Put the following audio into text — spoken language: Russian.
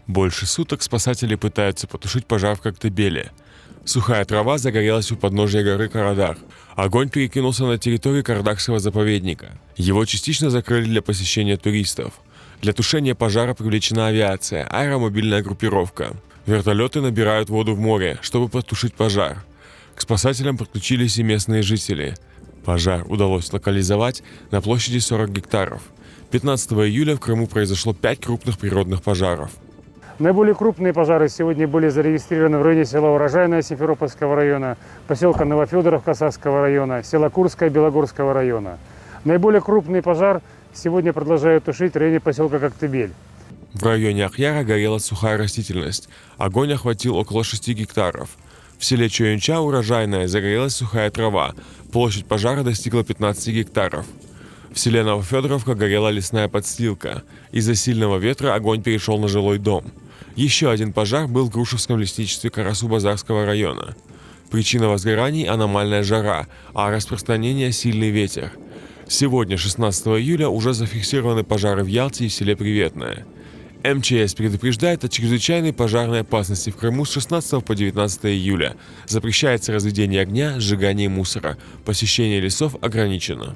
Больше суток спасатели пытаются потушить пожар в Коктебеле. Сухая трава загорелась у подножия горы Карадар. Огонь перекинулся на территорию Кардахского заповедника. Его частично закрыли для посещения туристов. Для тушения пожара привлечена авиация, аэромобильная группировка. Вертолеты набирают воду в море, чтобы потушить пожар. К спасателям подключились и местные жители. Пожар удалось локализовать на площади 40 гектаров. 15 июля в Крыму произошло 5 крупных природных пожаров. Наиболее крупные пожары сегодня были зарегистрированы в районе села Урожайное Симферопольского района, поселка Новофедоровка Сасского района, села Курская Белогорского района. Наиболее крупный пожар сегодня продолжают тушить в районе поселка Коктебель. В районе Ахяра горела сухая растительность. Огонь охватил около 6 гектаров. В селе Чоюнча Урожайное загорелась сухая трава. Площадь пожара достигла 15 гектаров. В селе Новофедоровка горела лесная подстилка. Из-за сильного ветра огонь перешел на жилой дом. Еще один пожар был в Грушевском лесничестве Карасу-Базарского района. Причина возгораний – аномальная жара, а распространение – сильный ветер. Сегодня, 16 июля, уже зафиксированы пожары в Ялте и в селе Приветное. МЧС предупреждает о чрезвычайной пожарной опасности в Крыму с 16 по 19 июля. Запрещается разведение огня, сжигание мусора. Посещение лесов ограничено.